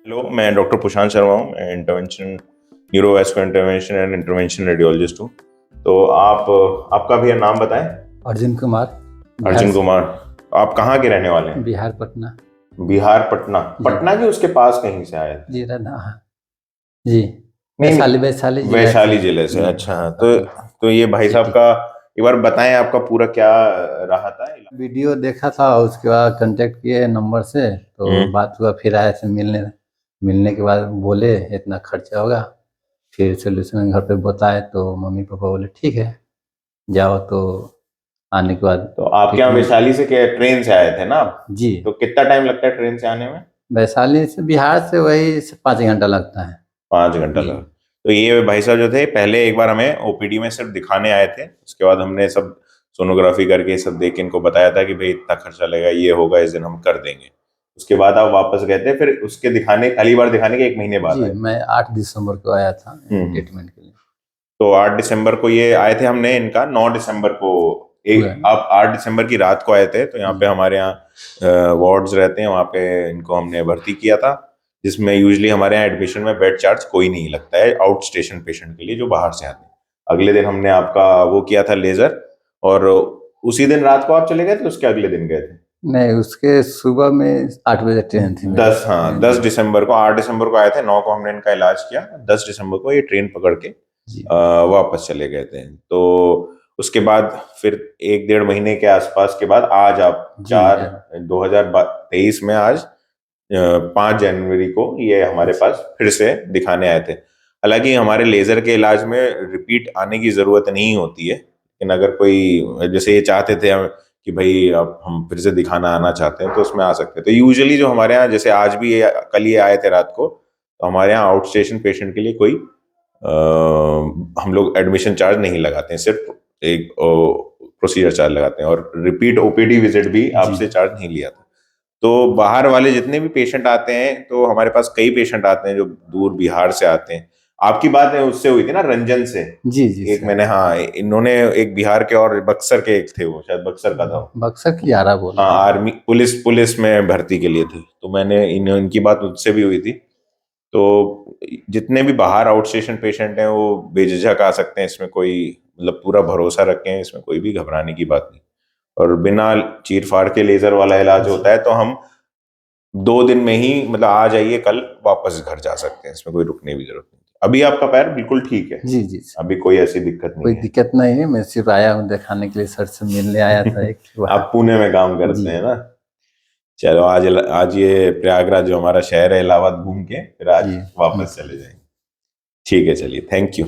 Hello, मैं doctor प्रशांत शर्मा हूँ। मैं intervention neurovascular intervention and intervention radiologist हूँ। तो आपका भैया नाम बताएं। अर्जुन कुमार। अर्जुन कुमार। आप कहाँ के रहने वाले हैं? बिहार पटना। बिहार पटना। पटना के उसके पास कहीं से आए थे? जी रहना। हाँ जी, नहीं वैशाली नहीं, वैशाली जिला वैशाली से। जिले से। जी अच्छा, पटना तो ये भाई साहब सिटी। का एक बार बताएं, आपका पूरा क्या रहा था? वीडियो देखा था, उसके बाद कांटेक्ट किए नंबर से, तो हम्म। बात हुआ, फिर आए थे मिलने। मिलने के बाद बोले इतना खर्चा होगा। फिर सोल्यूशन घर पे बताए तो मम्मी पापा बोले ठीक है जाओ। तो आने के बाद तो आपके यहाँ ट्रीटमेंट। वैशाली से क्या ट्रेन से आए थे ना आप? जी, तो कितना टाइम लगता है ट्रेन से आने में? वैशाली से बिहार से वही 5 घंटा लगता है। 5 घंटा जी लगा। तो ये भाई साहब जो थे, पहले एक बार हमें ओपीडी में सिर्फ दिखाने आए थे। उसके बाद हमने सब सोनोग्राफी करके सब देख के इनको बताया था कि भाई इतना खर्चा लगेगा, ये होगा, इस दिन हम कर देंगे। उसके बाद आप वापस गए थे, फिर उसके दिखाने अगली बार दिखाने के 1 महीने बाद जी, आए थे। मैं 8 दिसंबर को आया था हम्म। ट्रीटमेंट के लिए। तो 8 दिसंबर को ये आए थे, हमने इनका 9 दिसंबर को हुआ। एक आप 8 दिसंबर की रात को आए थे। तो यहाँ पे जी हमारे यहाँ वार्ड्स रहते हैं, वहाँ पे इनको हमने भर्ती किया था, जिसमें यूजली हमारे यहाँ एडमिशन में बेड चार्ज कोई नहीं लगता है आउट स्टेशन पेशेंट के लिए जो बाहर से आते हैं। अगले दिन हमने आपका वो किया था लेजर, और उसी दिन रात को आप चले गए थे, उसके अगले दिन गए थे? नहीं, उसके सुबह में 8 बजे ट्रेन थी मेरी। 10, हाँ, दस जी दिसंबर को 8 दिसंबर को आए थे, 9 को हमने इनका इलाज किया, 10 दिसंबर को ये ट्रेन पकड़ के जी वापस चले गए थे। तो उसके बाद फिर 1 डेढ़ महीने के आसपास के बाद आज आप जी। 2023 में आज 5 जनवरी को ये हमारे पास फिर से दिखाने आए थे। हालांकि हमारे लेजर के इलाज में रिपीट आने की जरूरत नहीं होती है, लेकिन अगर कोई जैसे ये चाहते थे कि भाई अब हम फिर से दिखाना आना चाहते हैं तो उसमें आ सकते हैं। तो यूजुअली जो हमारे यहाँ, जैसे आज भी कल ये आए थे रात को, तो हमारे यहाँ आउट स्टेशन पेशेंट के लिए कोई हम लोग एडमिशन चार्ज नहीं लगाते हैं, सिर्फ एक प्रोसीजर चार्ज लगाते हैं, और रिपीट ओपीडी विजिट भी जी आपसे चार्ज नहीं लिया था। तो बाहर वाले जितने भी पेशेंट आते हैं, तो हमारे पास कई पेशेंट आते हैं जो दूर बिहार से आते हैं। आपकी बात है उससे हुई थी ना, रंजन से? जी जी एक सर। मैंने, हाँ, इन्होंने एक बिहार के और बक्सर के एक थे, वो शायद बक्सर का था। बक्सर की आरा बोल हाँ, रहे हैं। आर्मी पुलिस में भर्ती के लिए थे। तो मैंने इनकी बात मुझसे भी हुई थी। तो जितने भी बाहर आउट स्टेशन पेशेंट हैं वो बेझिझक आ सकते हैं, इसमें कोई मतलब पूरा भरोसा रखें, इसमें कोई भी घबराने की बात नहीं। और बिना चीर फाड़ के लेजर वाला इलाज जी होता है, तो हम 2 दिन में ही, मतलब आज आइए कल वापस घर जा सकते हैं, इसमें कोई रुकने की जरूरत नहीं। अभी आपका पैर बिल्कुल ठीक है? जी जी सर। अभी कोई ऐसी दिक्कत कोई नहीं है? दिक्कत नहीं है, मैं सिर्फ आया हूँ दिखाने के लिए, सर से मिलने आया था एक आप वहाँ। पुणे में काम जी करते हैं ना? चलो, आज आज ये प्रयागराज जो हमारा शहर है, इलाहाबाद घूम के फिर आज जी वापस चले जाएंगे। ठीक है, चलिए, थैंक यू।